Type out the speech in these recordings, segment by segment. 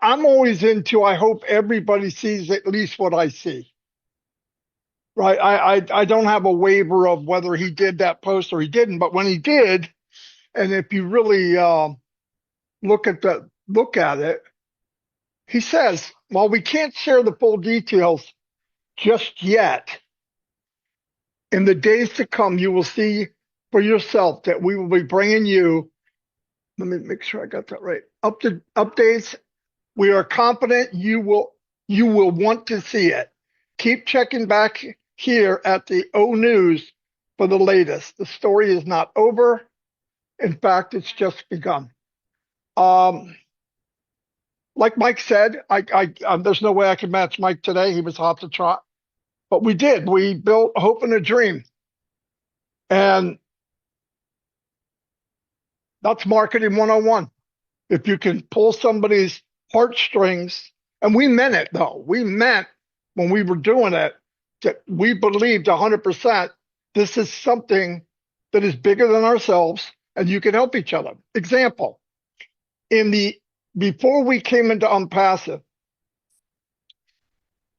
I'm always into, I hope everybody sees at least what I see. Right. I don't have a waiver of whether he did that post or he didn't, but when he did, and if you really look at it, he says, while we can't share the full details just yet, in the days to come, you will see for yourself that we will be bringing you, let me make sure I got that right, updates. We are confident you will want to see it. Keep checking back here at the O News for the latest. The story is not over. In fact, it's just begun. Um, like Mike said, there's no way I could match Mike today. He was hot to trot, but we did. We built hope and a dream, and that's marketing 101. If you can pull somebody's heartstrings, and we meant it though. We meant when we were doing it that we believed 100% this is something that is bigger than ourselves, and you can help each other. Example, in the before we came into OnPassive,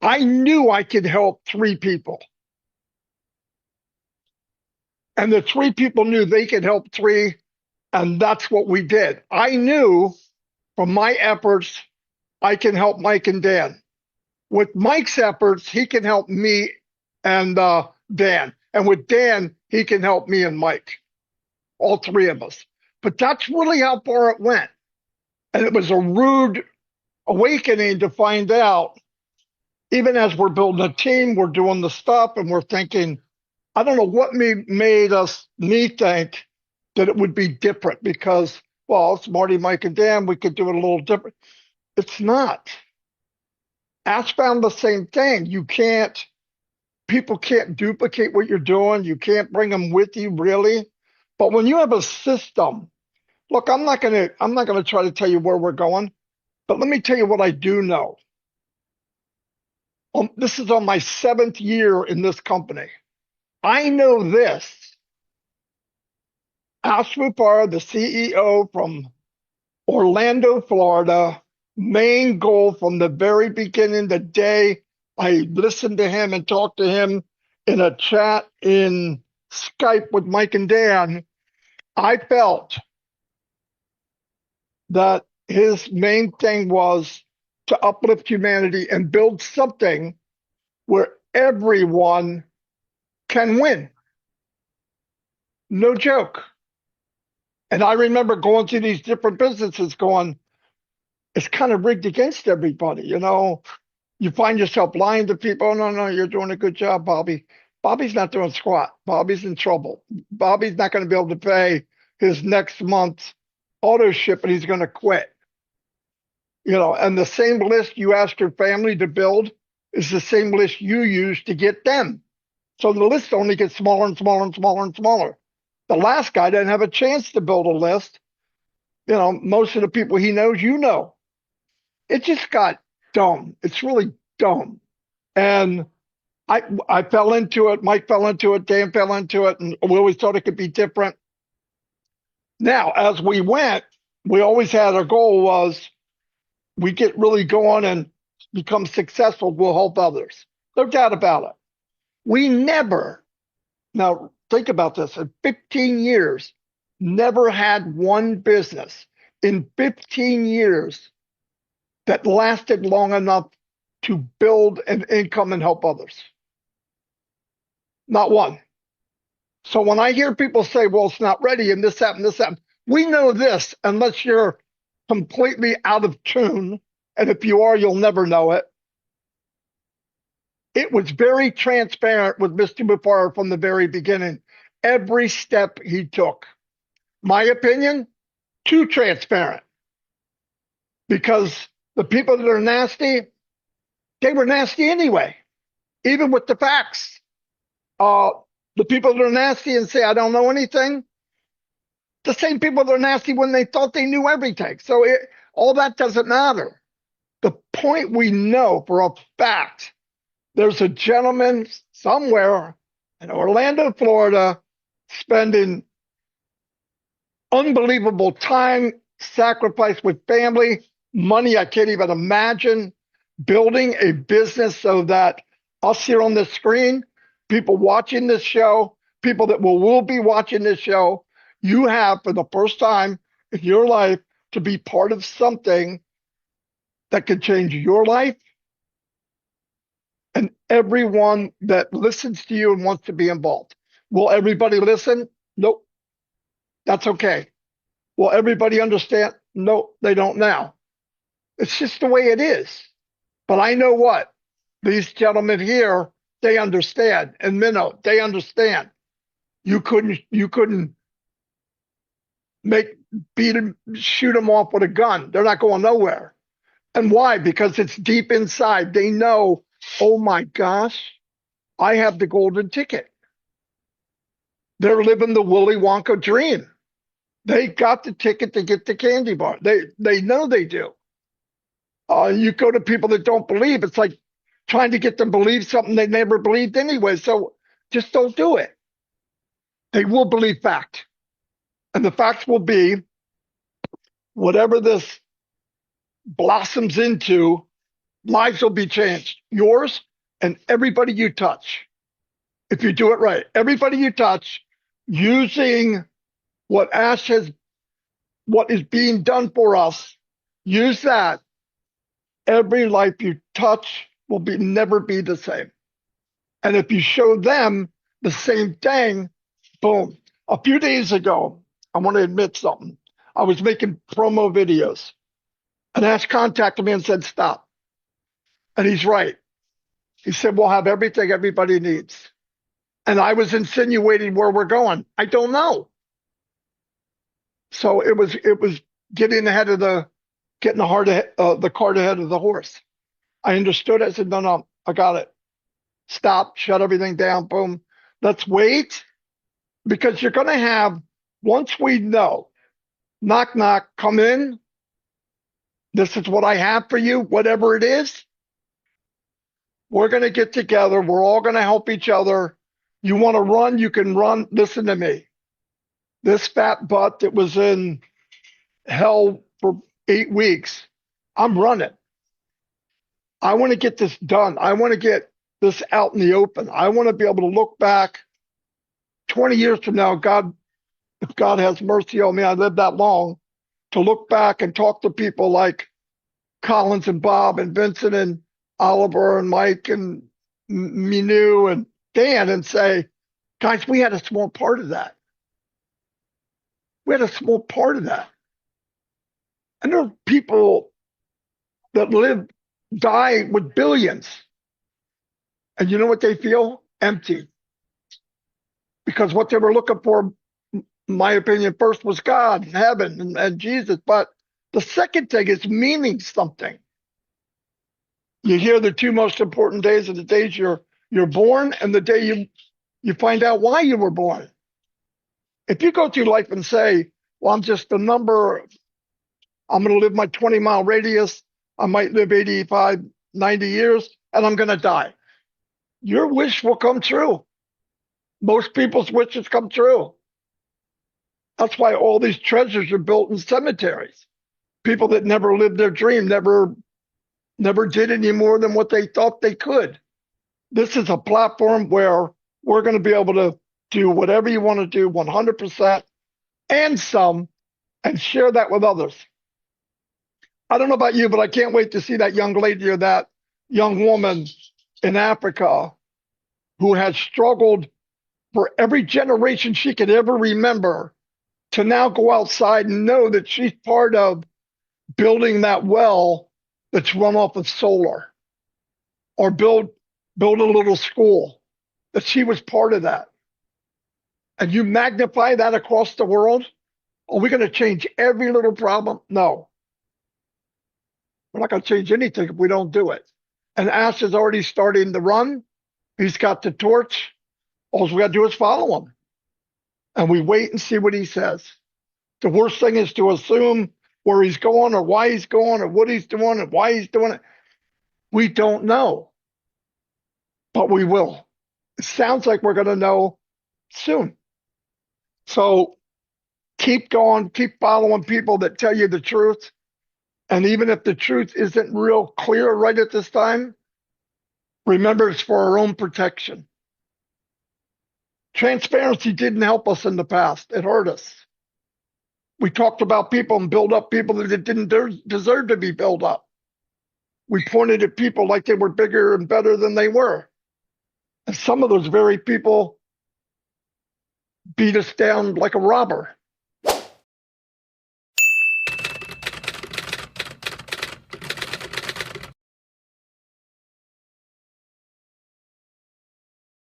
I knew I could help three people. And the three people knew they could help three. And that's what we did. I knew from my efforts, I can help Mike and Dan. With Mike's efforts, he can help me and Dan. And with Dan, he can help me and Mike, all three of us. But that's really how far it went. And it was a rude awakening to find out, even as we're building a team, we're doing the stuff, and we're thinking, I don't know what made me think that it would be different because, well, it's Marty, Mike, and Dan. We could do it a little different. It's not. Ash found the same thing. People can't duplicate what you're doing. You can't bring them with you, really. But when you have a system, look, I'm not gonna try to tell you where we're going, but let me tell you what I do know. This is on my 7th year in this company. I know this. Ash Mupar, the CEO from Orlando, Florida, main goal from the very beginning, the day I listened to him and talked to him in a chat in Skype with Mike and Dan, I felt that his main thing was to uplift humanity and build something where everyone can win. No joke. And I remember going to these different businesses going, it's kind of rigged against everybody. You find yourself lying to people. No, you're doing a good job, Bobby. Bobby's not doing squat. Bobby's in trouble. Bobby's not going to be able to pay his next month's auto ship and he's going to quit. And the same list you asked your family to build is the same list you use to get them. So the list only gets smaller and smaller and smaller and smaller. The last guy didn't have a chance to build a list. Most of the people he knows, it just got dumb. It's really dumb. And I fell into it. Mike fell into it. Dan fell into it. And we always thought it could be different. Now, as we went, we always had our goal was we get really going and become successful. We'll help others. No doubt about it. We never, now think about this, in 15 years, never had one business in 15 years that lasted long enough to build an income and help others. Not one. So when I hear people say, well, it's not ready and this happened, we know this unless you're completely out of tune. And if you are, you'll never know it. It was very transparent with Mr. Mufar from the very beginning. Every step he took. My opinion, too transparent. Because the people that are nasty, they were nasty anyway, even with the facts. The people that are nasty and say, I don't know anything, the same people that are nasty when they thought they knew everything. So all that doesn't matter. The point we know for a fact, there's a gentleman somewhere in Orlando, Florida, spending unbelievable time, sacrifice with family, money. I can't even imagine building a business so that us here on the screen, people watching this show, people that will be watching this show, you have for the first time in your life to be part of something that could change your life and everyone that listens to you and wants to be involved. Will everybody listen? Nope. That's okay. Will everybody understand? No, they don't now. It's just the way it is. But I know what these gentlemen here, they understand, and Minnow, they understand. You couldn't make beat them, shoot them off with a gun. They're not going nowhere. And why? Because it's deep inside. They know, oh my gosh, I have the golden ticket. They're living the Willy Wonka dream. They got the ticket to get the candy bar. They know they do. You go to people that don't believe, it's like trying to get them to believe something they never believed anyway. So just don't do it. They will believe fact. And the facts will be whatever this blossoms into, lives will be changed. Yours and everybody you touch. If you do it right, everybody you touch using what Ash has, what is being done for us, use that. Every life you touch will be never be the same. And if you show them the same thing, boom. A few days ago, I want to admit something. I was making promo videos and Ash contacted me and said, stop. And he's right. He said, we'll have everything everybody needs. And I was insinuating where we're going. I don't know. So it was getting the cart ahead of the horse. I understood. I said, no, I got it. Stop, shut everything down, boom. Let's wait because you're going to have, once we know, knock, knock, come in. This is what I have for you, whatever it is. We're going to get together. We're all going to help each other. You want to run, you can run. Listen to me. This fat butt that was in hell for 8 weeks, I'm running. I want to get this done. I want to get this out in the open. I want to be able to look back 20 years from now, God, if God has mercy on me, I lived that long, to look back and talk to people like Collins and Bob and Vincent and Oliver and Mike and Minu and Dan and say, guys, we had a small part of that. We had a small part of that. And there are people that die with billions. And you know what they feel? Empty. Because what they were looking for, in my opinion, first was God and heaven and Jesus. But the second thing is meaning something. You hear the two most important days are the days you're born and the day you find out why you were born. If you go through life and say, well, I'm just a number, I'm going to live my 20-mile radius, I might live 85, 90 years, and I'm going to die. Your wish will come true. Most people's wishes come true. That's why all these treasures are built in cemeteries. People that never lived their dream, never did any more than what they thought they could. This is a platform where we're going to be able to do whatever you want to do 100% and some, and share that with others. I don't know about you, but I can't wait to see that young lady or that young woman in Africa who has struggled for every generation she could ever remember to now go outside and know that she's part of building that well that's run off of solar, or build a little school, that she was part of that. And you magnify that across the world, are we going to change every little problem? No. We're not going to change anything if we don't do it. And Ash is already starting the run. He's got the torch. All we got to do is follow him. And we wait and see what he says. The worst thing is to assume where he's going or why he's going or what he's doing and why he's doing it. We don't know. But we will. It sounds like we're going to know soon. So keep going, keep following people that tell you the truth. And even if the truth isn't real clear right at this time, remember it's for our own protection. Transparency didn't help us in the past. It hurt us. We talked about people and built up people that didn't deserve to be built up. We pointed at people like they were bigger and better than they were. And some of those very people beat us down like a robber.